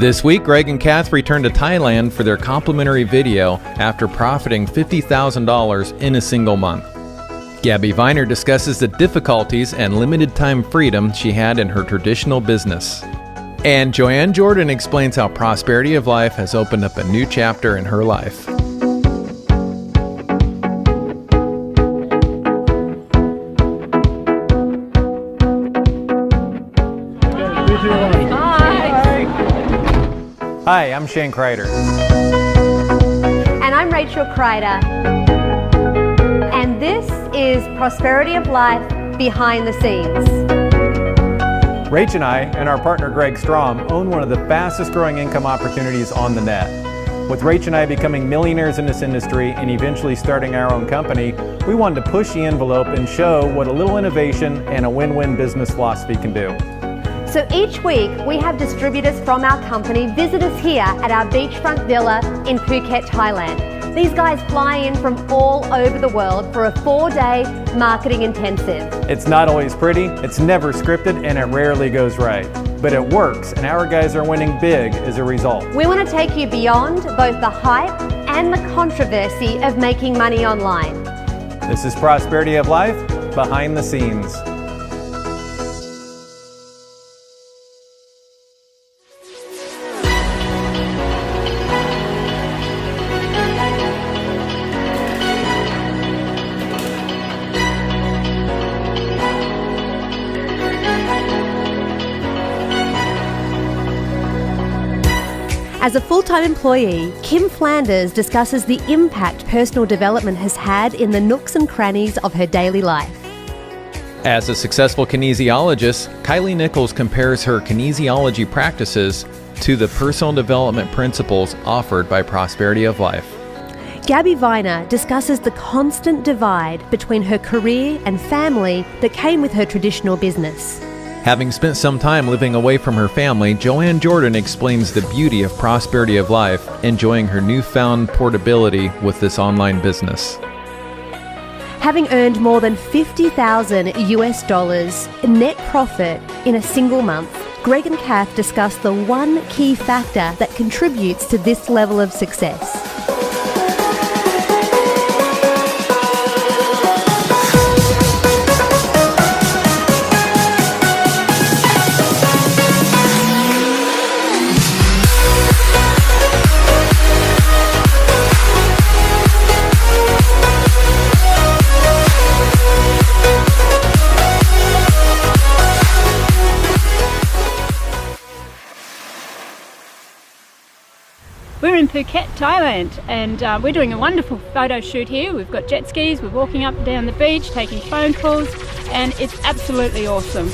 This week, Greg and Kath returned to Thailand for their complimentary video after profiting $50,000 in a single month. Gabby Viner discusses the difficulties and limited time freedom she had in her traditional business. And Joanne Jordan explains how Prosperity of Life has opened up a new chapter in her life. Hi, I'm Shane Kreider. And I'm Rachel Kreider. And this is Prosperity of Life Behind the Scenes. Rach and I and our partner Greg Strom own one of the fastest growing income opportunities on the net. With Rach and I becoming millionaires in this industry and eventually starting our own company, we wanted to push the envelope and show what a little innovation and a win-win business philosophy can do. So each week we have distributors from our company visit us here at our beachfront villa in Phuket, Thailand. These guys fly in from all over the world for a 4-day marketing intensive. It's not always pretty, it's never scripted, and it rarely goes right. But it works, and our guys are winning big as a result. We want to take you beyond both the hype and the controversy of making money online. This is Prosperity of Life Behind the Scenes. As a full-time employee, Kim Flanders discusses the impact personal development has had in the nooks and crannies of her daily life. As a successful kinesiologist, Kylie Nichols compares her kinesiology practices to the personal development principles offered by Prosperity of Life. Gabby Viner discusses the constant divide between her career and family that came with her traditional business. Having spent some time living away from her family, Joanne Jordan explains the beauty of Prosperity of Life, enjoying her newfound portability with this online business. Having earned more than $50,000 net profit in a single month, Greg and Kath discuss the one key factor that contributes to this level of success. We're in Phuket, Thailand, and we're doing a wonderful photo shoot here. We've got jet skis, we're walking up and down the beach, taking phone calls, and it's absolutely awesome.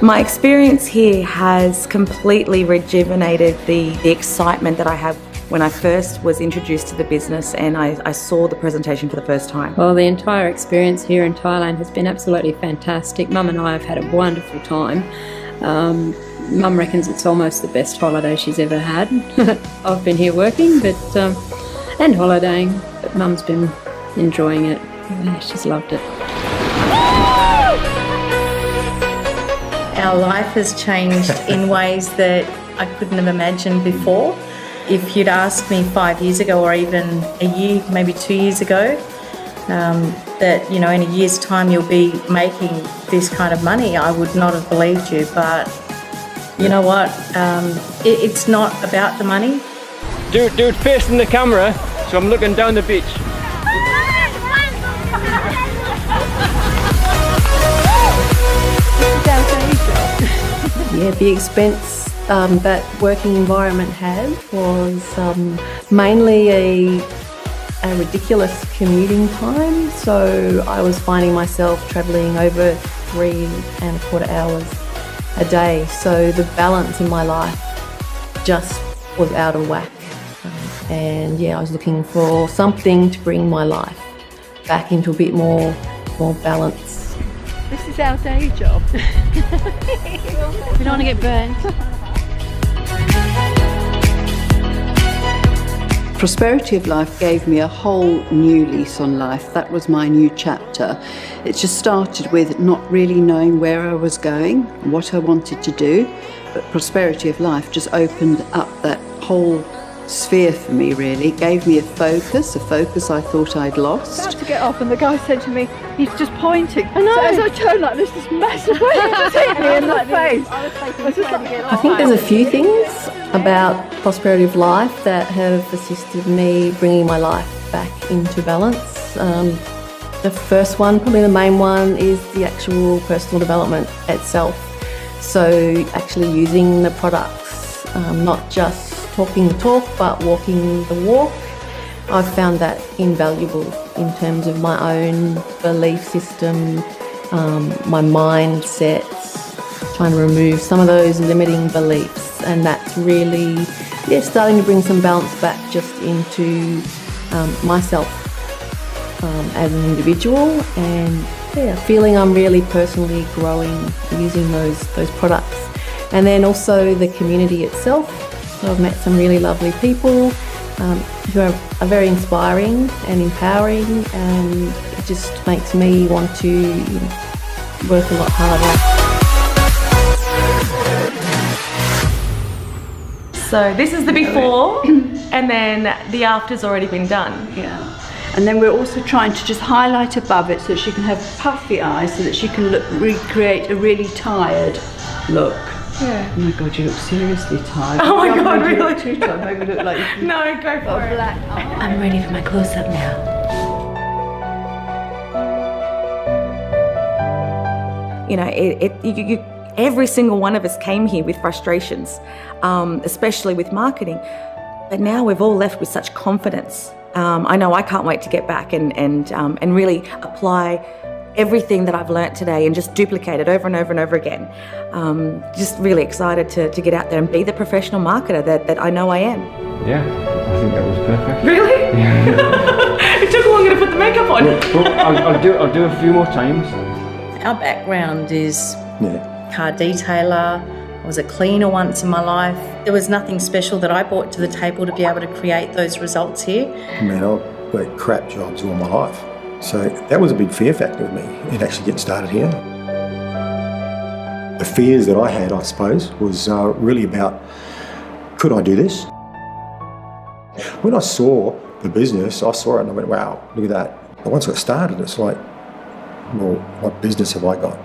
My experience here has completely rejuvenated the excitement that I had when I first was introduced to the business and I saw the presentation for the first time. Well, the entire experience here in Thailand has been absolutely fantastic. Mum and I have had a wonderful time. Mum reckons it's almost the best holiday she's ever had. I've been here working and holidaying, but Mum's been enjoying it. Yeah, she's loved it. Our life has changed in ways that I couldn't have imagined before. If you'd asked me 5 years ago or even a year, maybe 2 years ago, that in a year's time you'll be making this kind of money, I would not have believed you. But you know what? It's not about the money. Do it facing the camera, so I'm looking down the beach. Yeah, the expense that working environment had was mainly a ridiculous commuting time. So I was finding myself travelling over 3.25 hours a day. So the balance in my life just was out of whack. And yeah, I was looking for something to bring my life back into a bit more balance. This is our day job. We don't want to get burnt. Prosperity of Life gave me a whole new lease on life. That was my new chapter. It just started with not really knowing where I was going, what I wanted to do, but Prosperity of Life just opened up that whole sphere for me, really. It gave me a focus I thought I'd lost. I had to get up and the guy said to me, he's just pointing. I know. So as I turned like this massive wave just hit me in the face. I think there's a few things about Prosperity of Life that have assisted me bringing my life back into balance. The first one, probably the main one, is the actual personal development itself. So actually using the products, not just talking the talk but walking the walk. I've found that invaluable in terms of my own belief system, my mindsets, trying to remove some of those limiting beliefs, and that's really starting to bring some balance back just into myself as an individual, and feeling I'm really personally growing using those products. And then also the community itself. So I've met some really lovely people who are very inspiring and empowering, and it just makes me want to work a lot harder. So this is the before, and then the after's already been done. Yeah. And then we're also trying to just highlight above it so that she can have puffy eyes, so that she can recreate a really tired look. Yeah. Oh my God, you look seriously tired. Oh my God, you really? look too tired. Maybe look like you No, go for it. black. I'm ready for my close-up now. You know, every single one of us came here with frustrations, especially with marketing. But now we've all left with such confidence. I know I can't wait to get back and really apply everything that I've learnt today and just duplicate it over and over and over again. Just really excited to get out there and be the professional marketer that I know I am. Yeah, I think that was perfect. Really? Yeah. It took longer to put the makeup on. Well, I'll do a few more times. Our background is car detailer. I was a cleaner once in my life. There was nothing special that I brought to the table to be able to create those results here. I mean, I've worked crap jobs all my life. So that was a big fear factor with me in actually getting started here. The fears that I had, I suppose, was really about, could I do this? When I saw the business, I saw it and I went, wow, look at that. But once I got started, it's like, well, what business have I got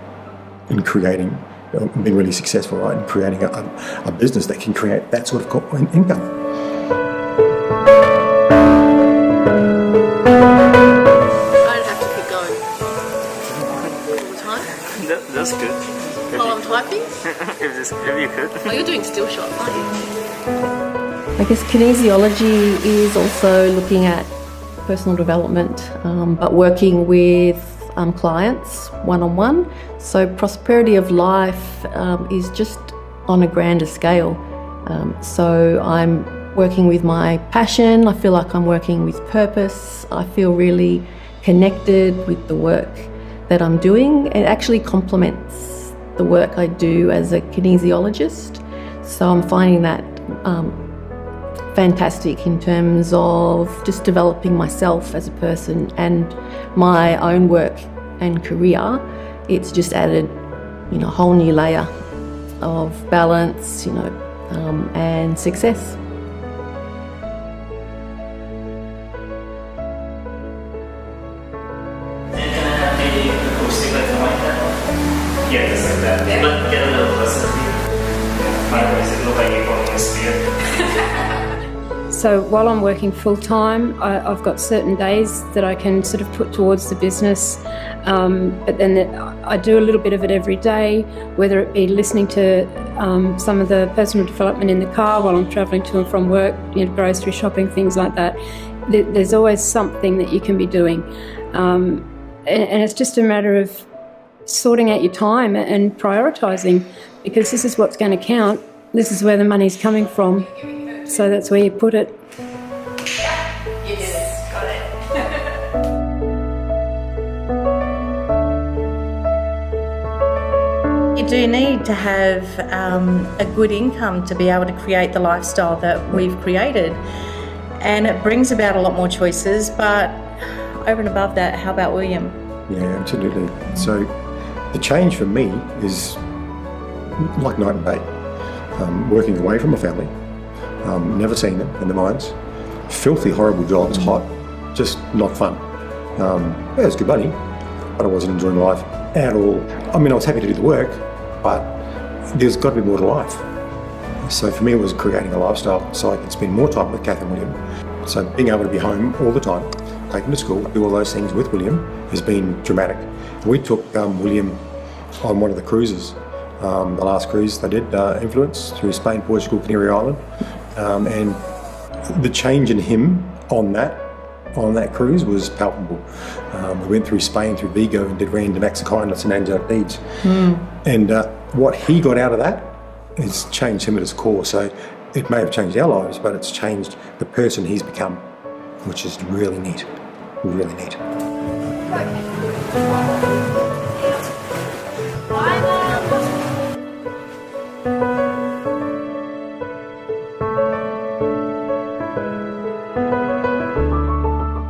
in creating, being really successful, right, in creating a business that can create that sort of income? That's good. While I'm typing? if you could. Oh, you're doing still shots, aren't you? I guess kinesiology is also looking at personal development, but working with clients one-on-one. So Prosperity of Life is just on a grander scale. So I'm working with my passion. I feel like I'm working with purpose. I feel really connected with the work that I'm doing. It actually complements the work I do as a kinesiologist. So I'm finding that fantastic in terms of just developing myself as a person and my own work and career. It's just added, a whole new layer of balance, and success. Yeah, just like that. Yeah. But get a little closer. Otherwise, it looks like you're going to sphere. So while I'm working full time, I've got certain days that I can sort of put towards the business, but then I do a little bit of it every day, whether it be listening to some of the personal development in the car while I'm travelling to and from work, grocery shopping, things like that. There's always something that you can be doing, and it's just a matter of sorting out your time and prioritising, because this is what's going to count. This is where the money's coming from, so that's where you put it. Yes, got it. do need to have a good income to be able to create the lifestyle that we've created. And it brings about a lot more choices, but over and above that, how about William? Yeah, absolutely. So the change for me is like night and day. Working away from my family, never seeing them in the mines, filthy, horrible jobs, hot, just not fun. It was good money, but I wasn't enjoying life at all. I mean, I was happy to do the work, but there's got to be more to life. So for me, it was creating a lifestyle so I could spend more time with Kath and William. So being able to be home all the time, take him to school, do all those things with William has been dramatic. We took William on one of the cruises, the last cruise they did, Influence, through Spain, Portugal, Canary Island, and the change in him on that cruise was palpable. We went through Spain, through Vigo, and did random acts of kindness and angelic deeds. And what he got out of that has changed him at his core. So it may have changed our lives, but it's changed the person he's become, which is really neat, really neat.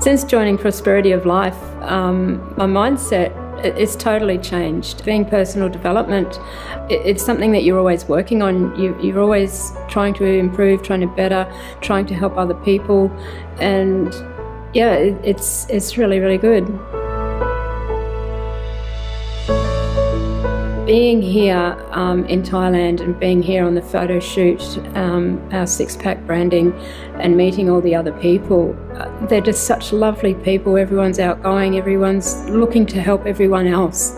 Since joining Prosperity of Life, my mindset is totally changed. Being personal development, it's something that you're always working on. You're always trying to improve, trying to better, trying to help other people, and yeah, it's really, really good. Being here in Thailand and being here on the photo shoot, our six-pack branding, and meeting all the other people, they're just such lovely people. Everyone's outgoing, everyone's looking to help everyone else,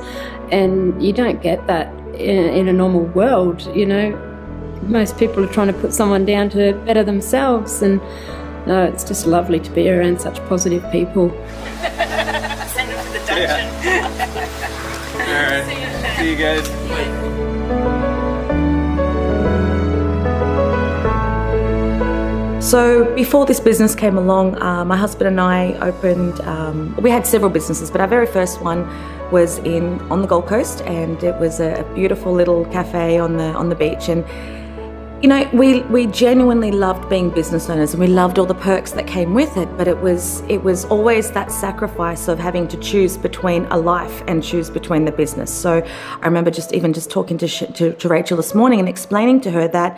and you don't get that in a normal world, you know. Most people are trying to put someone down to better themselves, and no, it's just lovely to be around such positive people. Send them to the dungeon. All right. See you guys. So before this business came along, my husband and I opened, we had several businesses, but our very first one was on the Gold Coast, and it was a beautiful little cafe on the beach. And you know, we genuinely loved being business owners, and we loved all the perks that came with it, but it was always that sacrifice of having to choose between a life and choose between the business. So I remember just talking to Rachel this morning and explaining to her that,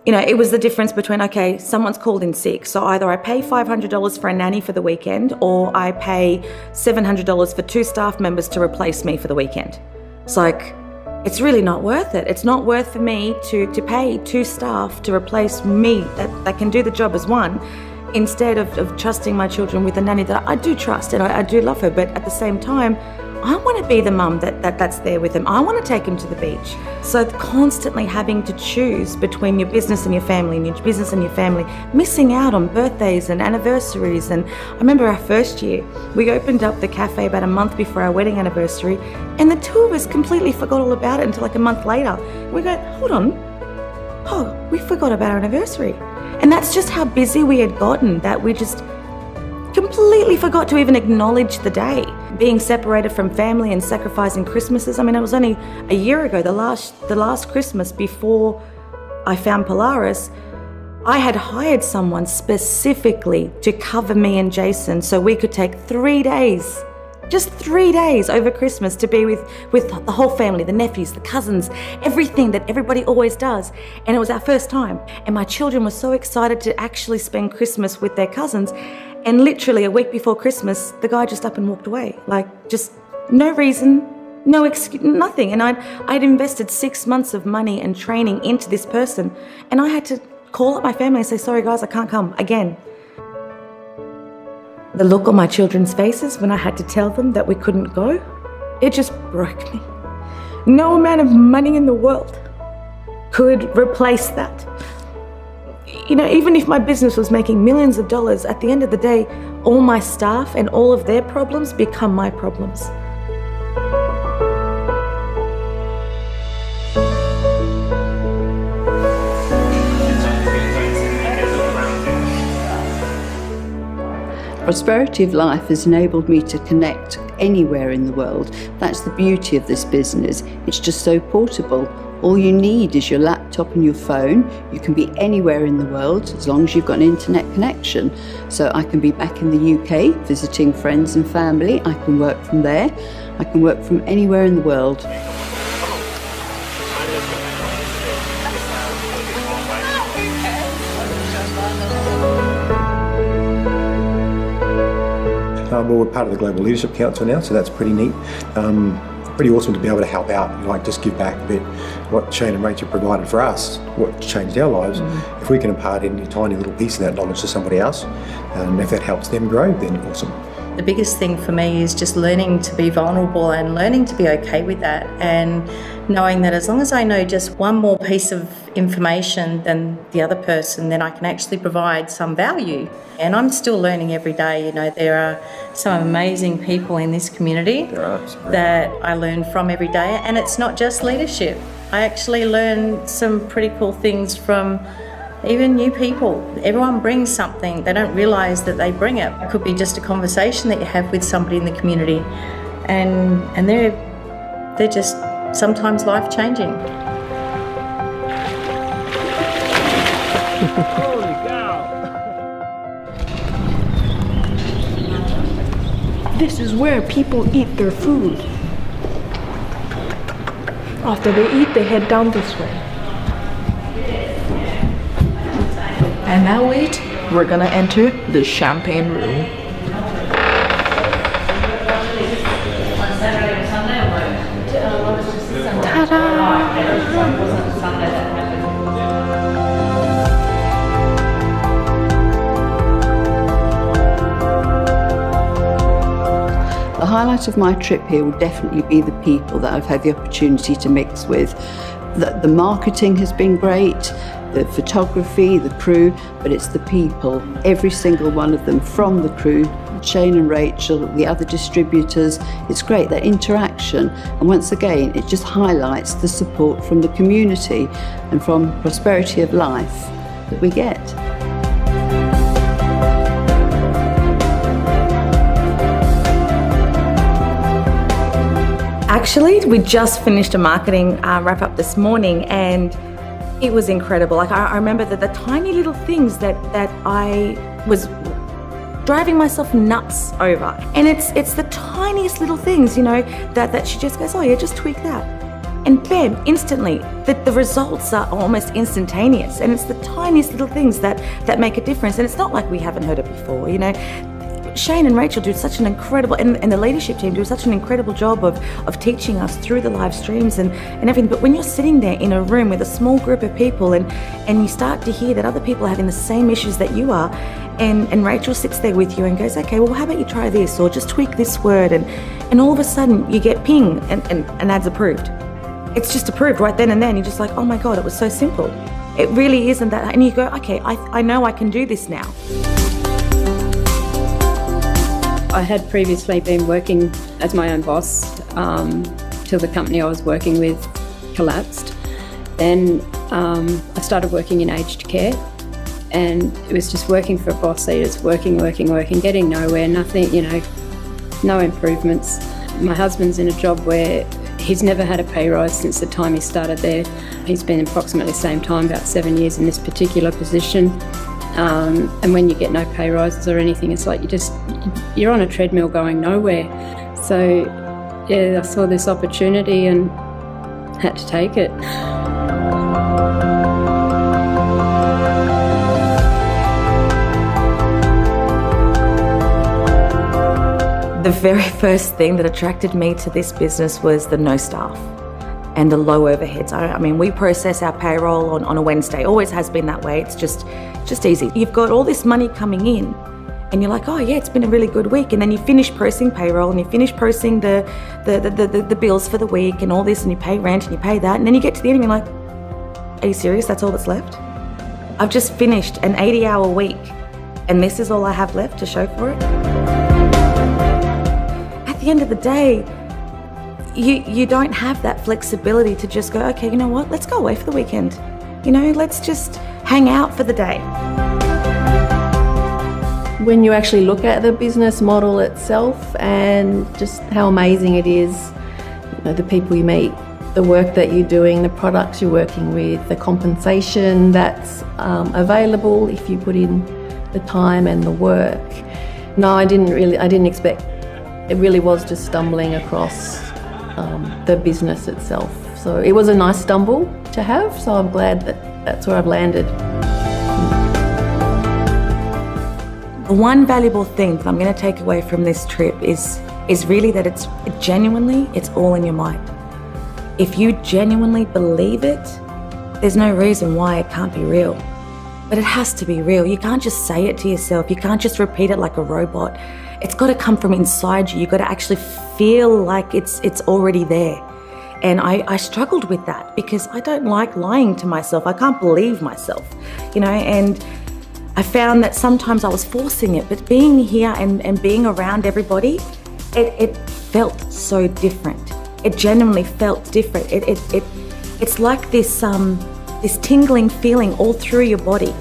you know, it was the difference between, okay, someone's called in sick, so either I pay $500 for a nanny for the weekend, or I pay $700 for 2 staff members to replace me for the weekend. It's like, it's really not worth it. It's not worth for me to pay 2 staff to replace me that can do the job as one, instead of trusting my children with a nanny that I do trust and I do love her, but at the same time, I want to be the mum that's there with them. I want to take him to the beach. So constantly having to choose between your business and your family, and your business and your family, missing out on birthdays and anniversaries. And I remember our first year, we opened up the cafe about a month before our wedding anniversary, and the 2 of us completely forgot all about it until like a month later. We go, hold on, we forgot about our anniversary. And that's just how busy we had gotten, that we just completely forgot to even acknowledge the day. Being separated from family and sacrificing Christmases. I mean, it was only a year ago, the last Christmas before I found Polaris, I had hired someone specifically to cover me and Jason so we could take 3 days, just 3 days over Christmas to be with the whole family, the nephews, the cousins, everything that everybody always does. And it was our first time. And my children were so excited to actually spend Christmas with their cousins. And literally a week before Christmas, the guy just up and walked away. Like, just no reason, no excuse, nothing. And I'd invested 6 months of money and training into this person. And I had to call up my family and say, sorry guys, I can't come again. The look on my children's faces when I had to tell them that we couldn't go, it just broke me. No amount of money in the world could replace that. You know, even if my business was making millions of dollars, at the end of the day, all my staff and all of their problems become my problems. Prosperity of Life has enabled me to connect anywhere in the world. That's the beauty of this business. It's just so portable. All you need is your laptop and your phone. You can be anywhere in the world as long as you've got an internet connection. So I can be back in the UK visiting friends and family. I can work from there. I can work from anywhere in the world. Well, we're part of the Global Leadership Council now, so that's pretty neat. Pretty awesome to be able to help out, like just give back a bit. What Shane and Rachel provided for us, what changed our lives, if we can impart any tiny little piece of that knowledge to somebody else, and if that helps them grow, then awesome. The biggest thing for me is just learning to be vulnerable and learning to be okay with that, and knowing that as long as I know just one more piece of information than the other person, then I can actually provide some value. And I'm still learning every day. You know, there are some amazing people in this community that I learn from every day, and it's not just leadership. I actually learn some pretty cool things from even new people. Everyone brings something. They don't realise that they bring it. It could be just a conversation that you have with somebody in the community, and they're just sometimes life-changing. Holy cow! This is where people eat their food. After they eat, they head down this way. And now wait, we're gonna enter the champagne room. The highlight of my trip here will definitely be the people that I've had the opportunity to mix with. The marketing has been great, the photography, the crew, but it's the people. Every single one of them, from the crew, Shane and Rachel, the other distributors. It's great, that interaction. And once again, it just highlights the support from the community and from Prosperity of Life that we get. Actually, we just finished a marketing wrap up this morning, and it was incredible. Like I remember that the tiny little things that I was driving myself nuts over, and it's the tiniest little things, you know, that she just goes, oh yeah, just tweak that, and bam, instantly the results are almost instantaneous, and it's the tiniest little things that make a difference. And it's not like we haven't heard it before, you know. Shane and Rachel do such an incredible, and the leadership team do such an incredible job of teaching us through the live streams and everything. But when you're sitting there in a room with a small group of people and you start to hear that other people are having the same issues that you are, and Rachel sits there with you and goes, okay, well, how about you try this, or just tweak this word, and all of a sudden you get ping and ad's approved. It's just approved right then and then. You're just like, oh my God, it was so simple. It really isn't that, and you go, okay, I know I can do this now. I had previously been working as my own boss till the company I was working with collapsed. Then I started working in aged care, and it was just working for a boss seat. It's working, getting nowhere, nothing, you know, no improvements. My husband's in a job where he's never had a pay rise since the time he started there. He's been approximately the same time, about 7 years in this particular position. And when you get no pay rises or anything, it's like you're on a treadmill going nowhere. So yeah, I saw this opportunity and had to take it. The very first thing that attracted me to this business was the no staff and the low overheads. I mean, we process our payroll on a Wednesday. Always has been that way. It's just easy. You've got all this money coming in, and you're like, oh yeah, it's been a really good week. And then you finish processing payroll, and you finish processing the bills for the week and all this, and you pay rent and you pay that, and then you get to the end and you're like, are you serious? That's all that's left? I've just finished an 80-hour week, and this is all I have left to show for it? At the end of the day, you don't have that flexibility to just go, okay, you know what, let's go away for the weekend. You know, let's just hang out for the day. when you actually look at the business model itself and just how amazing it is, you know, the people you meet, the work that you're doing, the products you're working with, the compensation that's available if you put in the time and the work. No, I didn't expect. It really was just stumbling across the business itself. So it was a nice stumble to have, so I'm glad that that's where I've landed. The one valuable thing that I'm going to take away from this trip is really that it's all in your mind. If you genuinely believe it, there's no reason why it can't be real. But it has to be real. You can't just say it to yourself. You can't just repeat it like a robot. It's got to come from inside you. You've got to actually feel like it's already there. And I struggled with that because I don't like lying to myself. I can't believe myself, you know, and I found that sometimes I was forcing it, but being here and being around everybody, it felt so different. It genuinely felt different. It's like this tingling feeling all through your body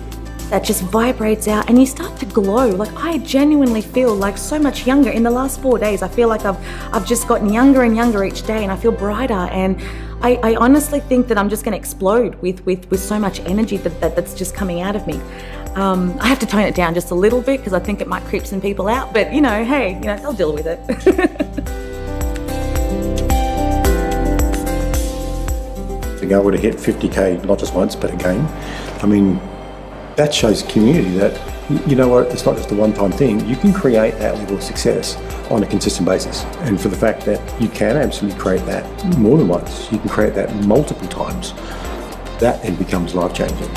that just vibrates out and you start to glow. Like I genuinely feel like so much younger. In the last 4 days, I feel like I've just gotten younger and younger each day and I feel brighter. And I honestly think that I'm just going to explode with so much energy that's just coming out of me. I have to tone it down just a little bit because I think it might creep some people out. But you know, hey, you know, they'll deal with it. Being able to hit 50K, not just once, but again, I mean, that shows community that, you know what, it's not just a one-time thing. You can create that level of success on a consistent basis. And for the fact that you can absolutely create that more than once, you can create that multiple times, that then becomes life-changing.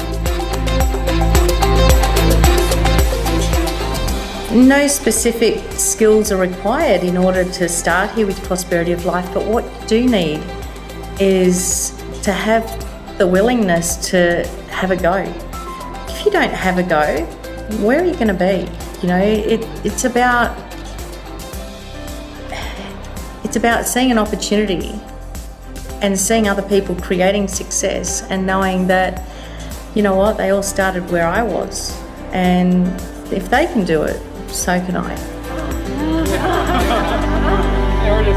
No specific skills are required in order to start here with Prosperity of Life, but what you do need is to have the willingness to have a go. If you don't have a go, where are you going to be? You know, it's about seeing an opportunity and seeing other people creating success and knowing that, you know what, they all started where I was, and if they can do it, so can I. There it is.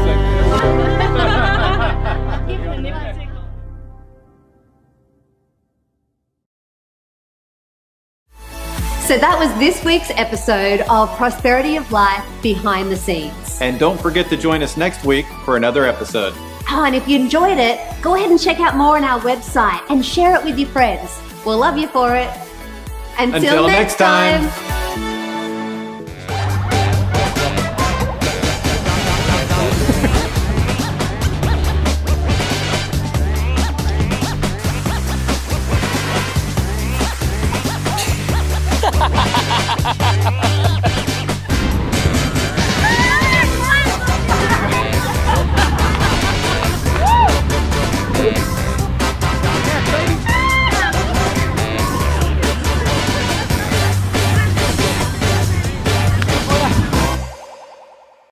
So that was this week's episode of Prosperity of Life Behind the Scenes. And don't forget to join us next week for another episode. Oh, and if you enjoyed it, go ahead and check out more on our website and share it with your friends. We'll love you for it. Until next time.